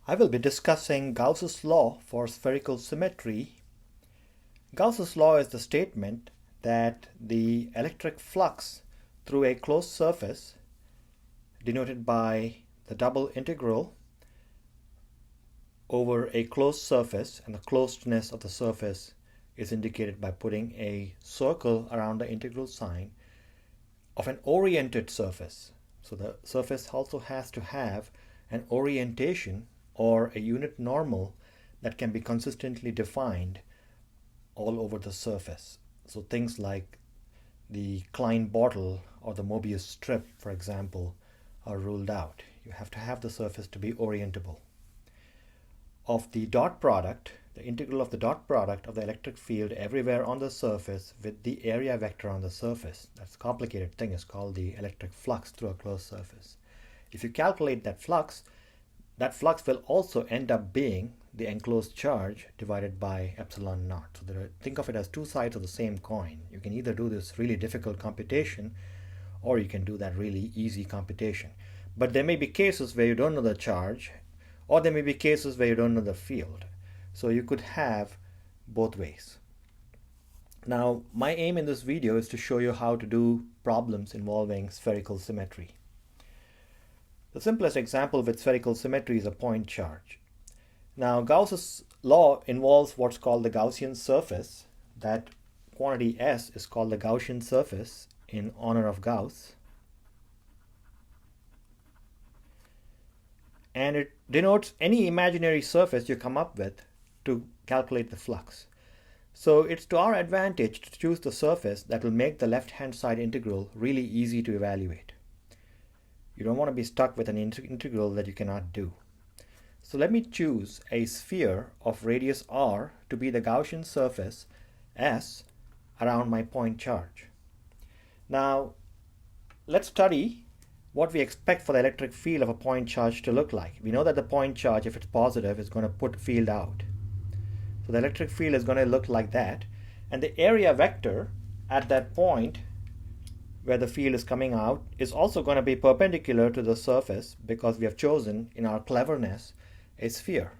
I will be discussing Gauss's law for spherical symmetry. Gauss's law is the statement that the electric flux through a closed surface, denoted by the double integral over a closed surface, and the closedness of the surface is indicated by putting a circle around the integral sign of an oriented surface. So the surface also has to have an orientation or a unit normal that can be consistently defined all over the surface. So things like the Klein bottle or the Mobius strip, for example, are ruled out. You have to have the surface to be orientable. Of the dot product, the integral of the dot product of the electric field everywhere on the surface with the area vector on the surface, that's a complicated thing, is called the electric flux through a closed surface. If you calculate that flux will also end up being the enclosed charge divided by epsilon naught. So think of it as two sides of the same coin. You can either do this really difficult computation or you can do that really easy computation. But there may be cases where you don't know the charge, or there may be cases where you don't know the field. So you could have both ways. Now, my aim in this video is to show you how to do problems involving spherical symmetry. The simplest example with spherical symmetry is a point charge. Now, Gauss's law involves what's called the Gaussian surface. That quantity S is called the Gaussian surface in honor of Gauss. And it denotes any imaginary surface you come up with to calculate the flux. So it's to our advantage to choose the surface that will make the left-hand side integral really easy to evaluate. You don't want to be stuck with an integral that you cannot do. So let me choose a sphere of radius r to be the Gaussian surface S around my point charge. Now, let's study what we expect for the electric field of a point charge to look like. We know that the point charge, if it's positive, is going to put field out. So the electric field is going to look like that. And the area vector at that point where the field is coming out is also going to be perpendicular to the surface because we have chosen, in our cleverness, a sphere.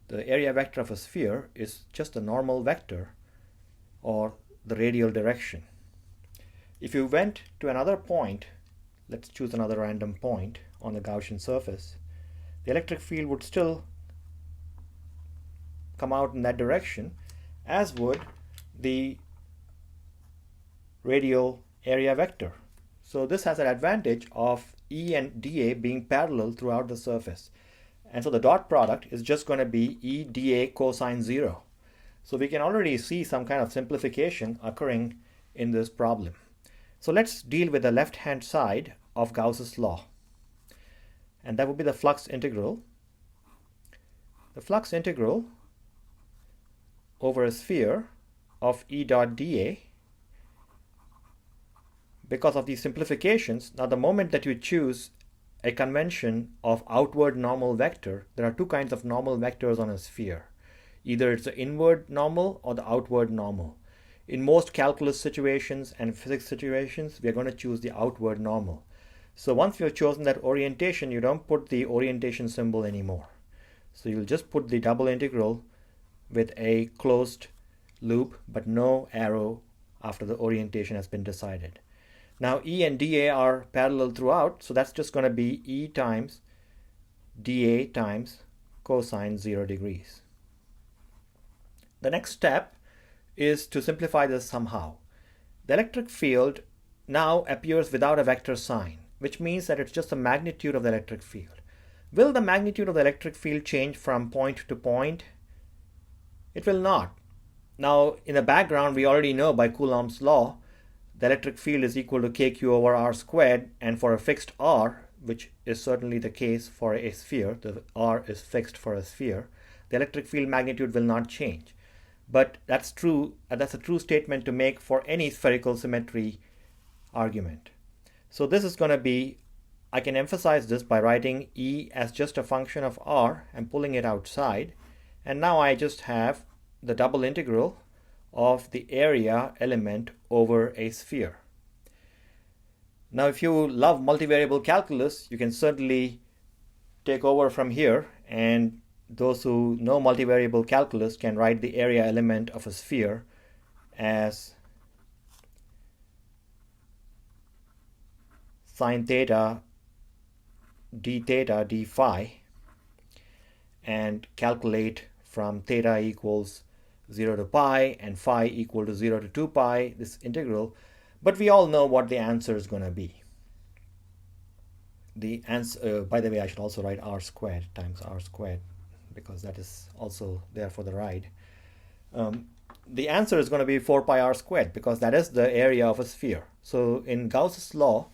The area vector of a sphere is just a normal vector or the radial direction. If you went to another point, let's choose another random point on the Gaussian surface, the electric field would still come out in that direction, as would the radial area vector. So this has an advantage of E and dA being parallel throughout the surface. And so the dot product is just going to be E dA cosine 0. So we can already see some kind of simplification occurring in this problem. So let's deal with the left-hand side of Gauss's law. And that would be the flux integral. The flux integral over a sphere of E dot dA. Because of these simplifications, now the moment that you choose a convention of outward normal vector, there are two kinds of normal vectors on a sphere. Either it's the inward normal or the outward normal. In most calculus situations and physics situations, we are going to choose the outward normal. So once you have chosen that orientation, you don't put the orientation symbol anymore. So you'll just put the double integral with a closed loop, but no arrow after the orientation has been decided. Now E and dA are parallel throughout, so that's just going to be E times dA times cosine 0 degrees. The next step is to simplify this somehow. The electric field now appears without a vector sign, which means that it's just the magnitude of the electric field. Will the magnitude of the electric field change from point to point? It will not. Now, in the background, we already know by Coulomb's law, the electric field is equal to kq over r squared, and for a fixed r, which is certainly the case for a sphere, the r is fixed for a sphere, the electric field magnitude will not change. But that's true, that's a true statement to make for any spherical symmetry argument. So this is going to be, I can emphasize this by writing E as just a function of r and pulling it outside. And now I just have the double integral of the area element over a sphere. Now if you love multivariable calculus, you can certainly take over from here, and those who know multivariable calculus can write the area element of a sphere as sine theta d phi, and calculate from theta equals 0 to pi and phi equal to 0 to 2 pi this integral. But we all know what the answer is going to be. The answer, by the way, I should also write r squared times r squared, because that is also there for the ride. The answer is going to be 4 pi r squared, because that is the area of a sphere. So in Gauss's law,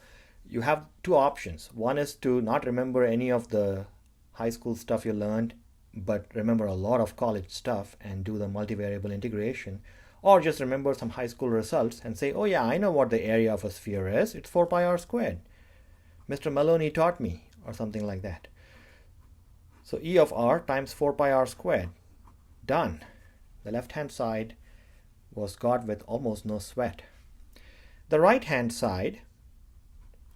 you have two options. One is to not remember any of the high school stuff you learned, but remember a lot of college stuff and do the multivariable integration, or just remember some high school results and say, oh yeah, I know what the area of a sphere is. It's 4 pi r squared. Mr. Maloney taught me, or something like that. So E of r times 4 pi r squared. Done. The left-hand side was got with almost no sweat. The right-hand side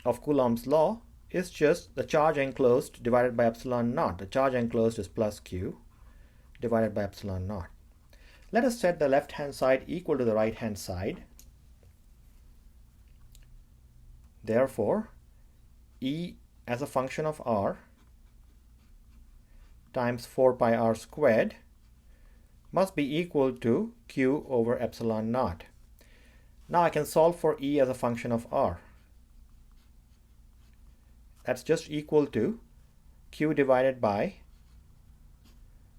of Coulomb's law is just the charge enclosed divided by epsilon naught. The charge enclosed is plus q divided by epsilon naught. Let us set the left-hand side equal to the right-hand side. Therefore, E as a function of r times 4 pi r squared must be equal to q over epsilon naught. Now I can solve for E as a function of r. That's just equal to q divided by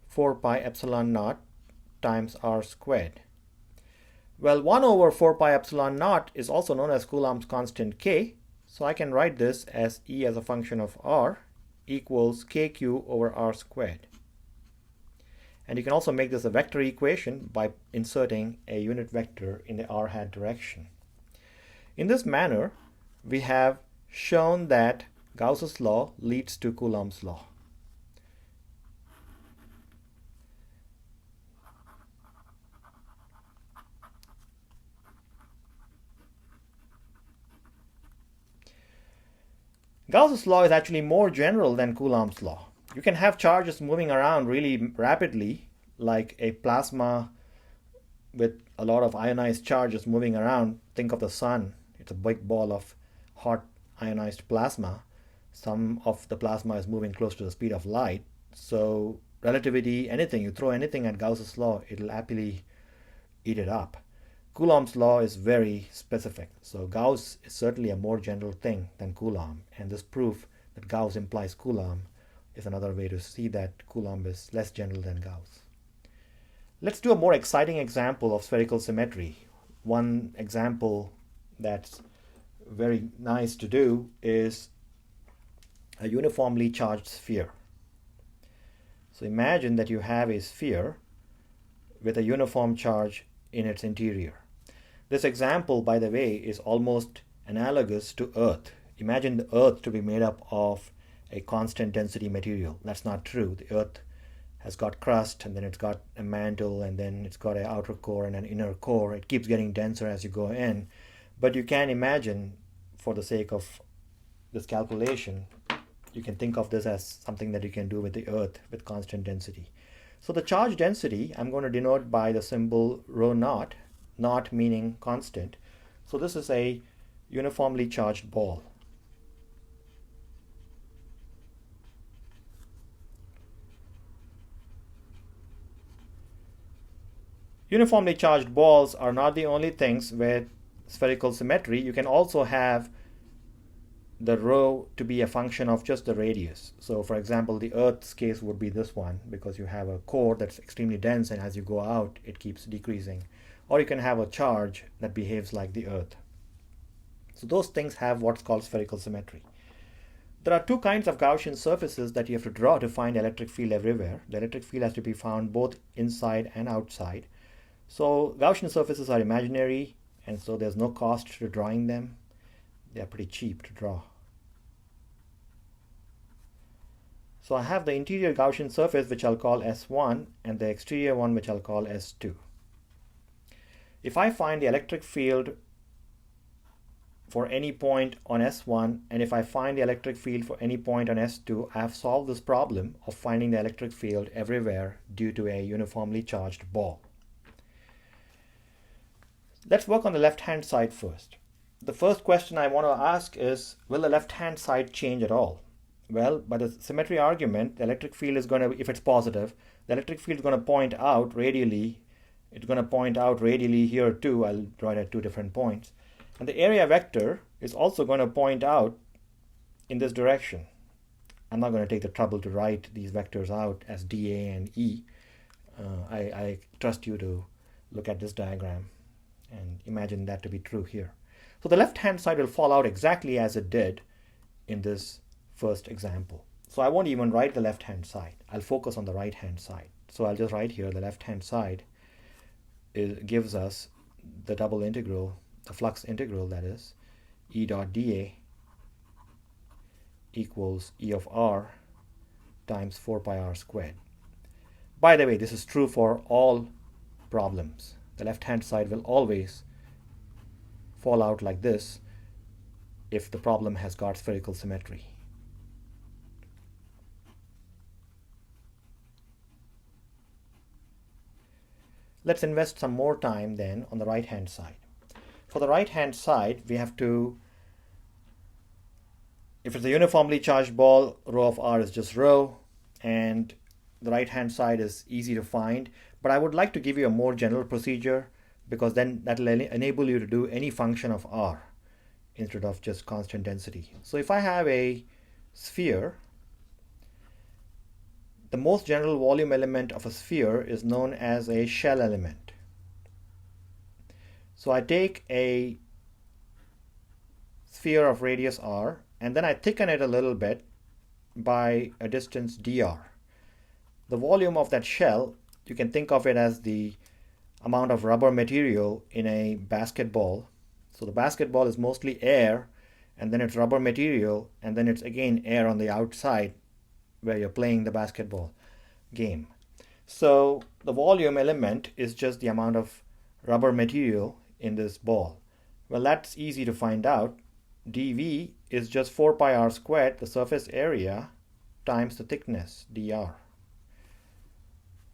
4 pi epsilon naught times r squared. Well, 1 over 4 pi epsilon naught is also known as Coulomb's constant k, so I can write this as E as a function of r equals kq over r squared. And you can also make this a vector equation by inserting a unit vector in the r hat direction. In this manner, we have shown that Gauss's law leads to Coulomb's law. Gauss's law is actually more general than Coulomb's law. You can have charges moving around really rapidly, like a plasma with a lot of ionized charges moving around. Think of the sun. It's a big ball of hot ionized plasma. Some of the plasma is moving close to the speed of light. So relativity, anything, you throw anything at Gauss's law, it'll happily eat it up. Coulomb's law is very specific. So Gauss is certainly a more general thing than Coulomb. And this proof that Gauss implies Coulomb is another way to see that Coulomb is less general than Gauss. Let's do a more exciting example of spherical symmetry. One example that's very nice to do is a uniformly charged sphere. So imagine that you have a sphere with a uniform charge in its interior. This example, by the way, is almost analogous to Earth. Imagine the Earth to be made up of a constant density material. That's not true. The Earth has got crust, and then it's got a mantle, and then it's got an outer core and an inner core. It keeps getting denser as you go in. But you can imagine, for the sake of this calculation, you can think of this as something that you can do with the Earth with constant density. So the charge density, I'm going to denote by the symbol rho naught, naught meaning constant. So this is a uniformly charged ball. Uniformly charged balls are not the only things with spherical symmetry. You can also have the rho to be a function of just the radius. So for example, the Earth's case would be this one, because you have a core that's extremely dense, and as you go out it keeps decreasing. Or you can have a charge that behaves like the Earth. So those things have what's called spherical symmetry. There are two kinds of Gaussian surfaces that you have to draw to find electric field everywhere. The electric field has to be found both inside and outside. So Gaussian surfaces are imaginary, and so there's no cost to drawing them. They are pretty cheap to draw. So I have the interior Gaussian surface, which I'll call S1, and the exterior one, which I'll call S2. If I find the electric field for any point on S1, and if I find the electric field for any point on S2, I have solved this problem of finding the electric field everywhere due to a uniformly charged ball. Let's work on the left-hand side first. The first question I want to ask is, will the left-hand side change at all? Well, by the symmetry argument, the electric field is going to, if it's positive, the electric field is going to point out radially. It's going to point out radially here too. I'll draw it at 2 different points. And the area vector is also going to point out in this direction. I'm not going to take the trouble to write these vectors out as dA and E. I trust you to look at this diagram and imagine that to be true here. So the left-hand side will fall out exactly as it did in this first example. So I won't even write the left-hand side. I'll focus on the right-hand side. So I'll just write here the left-hand side gives us the double integral, the flux integral, that is, E dot dA equals E of r times 4 pi r squared. By the way, this is true for all problems. The left-hand side will always fall out like this if the problem has got spherical symmetry. Let's invest some more time then on the right-hand side. For the right-hand side, we have to, if it's a uniformly charged ball, rho of r is just rho, and the right-hand side is easy to find. But I would like to give you a more general procedure, because then that will enable you to do any function of r instead of just constant density. So if I have a sphere, the most general volume element of a sphere is known as a shell element. So I take a sphere of radius r, and then I thicken it a little bit by a distance dr. The volume of that shell, you can think of it as the amount of rubber material in a basketball. So the basketball is mostly air, and then it's rubber material, and then it's again air on the outside where you're playing the basketball game. So the volume element is just the amount of rubber material in this ball. Well, that's easy to find out. dV is just 4 pi r squared, the surface area, times the thickness, dr.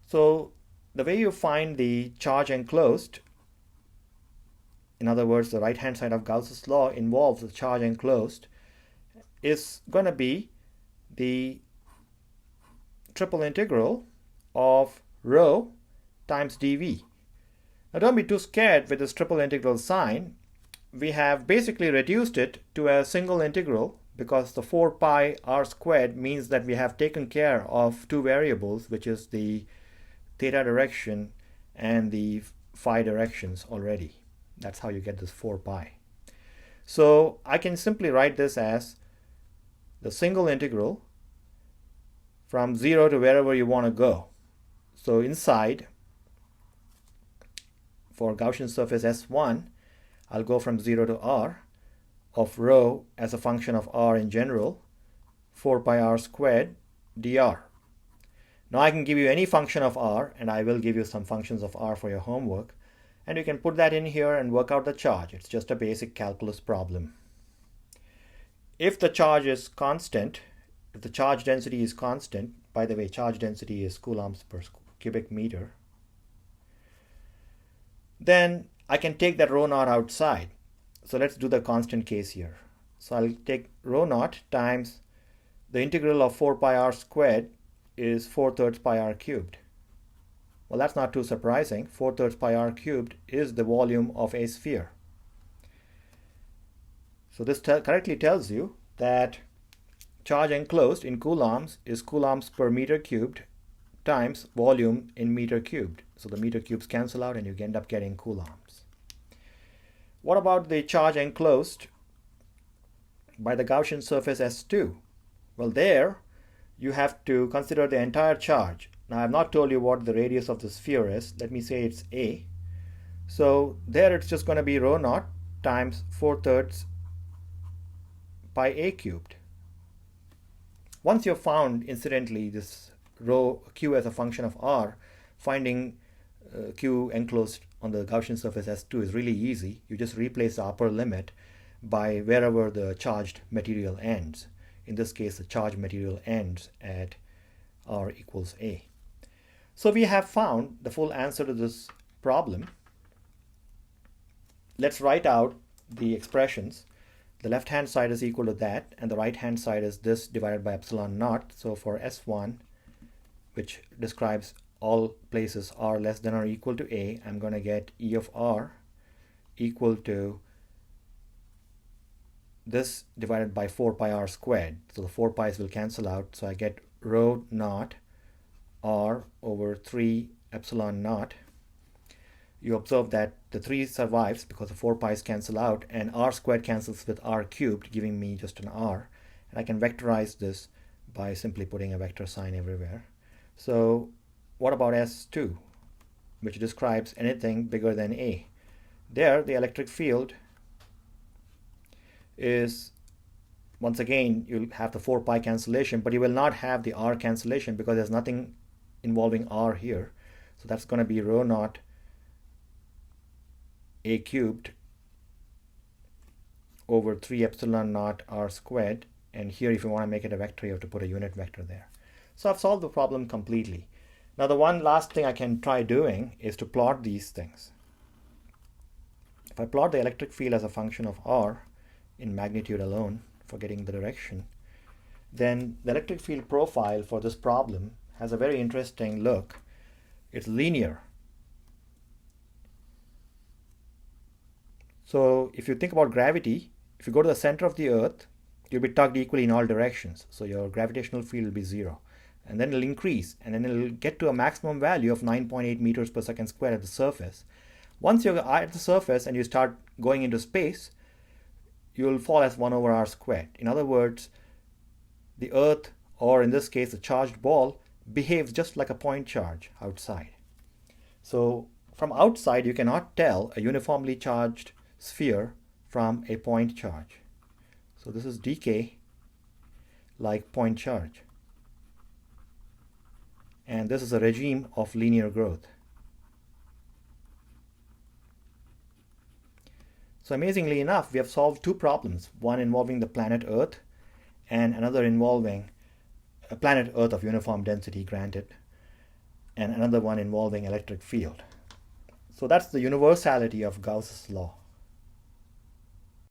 So the way you find the charge enclosed, in other words, the right-hand side of Gauss's law involves the charge enclosed, is going to be the triple integral of rho times dV. Now don't be too scared with this triple integral sign. We have basically reduced it to a single integral because the 4 pi r squared means that we have taken care of 2 variables, which is the theta direction and the phi directions already. That's how you get this 4 pi. So I can simply write this as the single integral from 0 to wherever you want to go. So inside, for Gaussian surface S1, I'll go from 0 to r of rho as a function of r in general, 4 pi r squared dr. Now I can give you any function of r, and I will give you some functions of r for your homework, and you can put that in here and work out the charge. It's just a basic calculus problem. If the charge is constant, if the charge density is constant, by the way, charge density is coulombs per cubic meter, then I can take that rho naught outside. So let's do the constant case here. So I'll take rho naught times the integral of 4 pi r squared is 4/3 pi r cubed. Well, that's not too surprising. 4/3 pi r cubed is the volume of a sphere. So this correctly tells you that charge enclosed in coulombs is coulombs per meter cubed times volume in meter cubed. So the meter cubes cancel out and you end up getting coulombs. What about the charge enclosed by the Gaussian surface S2? Well, there you have to consider the entire charge. Now, I have not told you what the radius of the sphere is. Let me say it's a. So there it's just going to be rho naught times 4/3 pi a cubed. Once you've found, incidentally, this rho q as a function of r, finding q enclosed on the Gaussian surface S2 is really easy. You just replace the upper limit by wherever the charged material ends. In this case, the charged material ends at r equals a. So we have found the full answer to this problem. Let's write out the expressions. The left-hand side is equal to that, and the right-hand side is this divided by epsilon naught. So for S1, which describes all places r less than or equal to a, I'm going to get E of r equal to this divided by 4 pi r squared. So the 4 pi's will cancel out. So I get rho naught r over 3 epsilon naught. You observe that the 3 survives because the 4 pi's cancel out, and r squared cancels with r cubed, giving me just an r. And I can vectorize this by simply putting a vector sign everywhere. So what about S2, which describes anything bigger than a? There, the electric field is, once again, you'll have the 4 pi cancellation, but you will not have the r cancellation because there's nothing involving r here. So that's going to be rho naught a cubed over 3 epsilon naught r squared. And here, if you want to make it a vector, you have to put a unit vector there. So I've solved the problem completely. Now the one last thing I can try doing is to plot these things. If I plot the electric field as a function of r in magnitude alone, forgetting the direction, then the electric field profile for this problem has a very interesting look. It's linear. So if you think about gravity, if you go to the center of the Earth, you'll be tugged equally in all directions. So your gravitational field will be 0. And then it'll increase, and then it'll get to a maximum value of 9.8 meters per second squared at the surface. Once you're at the surface and you start going into space, you'll fall as 1 over r squared. In other words, the Earth, or in this case a charged ball, behaves just like a point charge outside. So from outside, you cannot tell a uniformly charged sphere from a point charge. So this is decay like point charge. And this is a regime of linear growth. So amazingly enough, we have solved 2 problems, one involving the planet Earth and another involving a planet Earth of uniform density, granted, and another one involving electric field. So that's the universality of Gauss's law.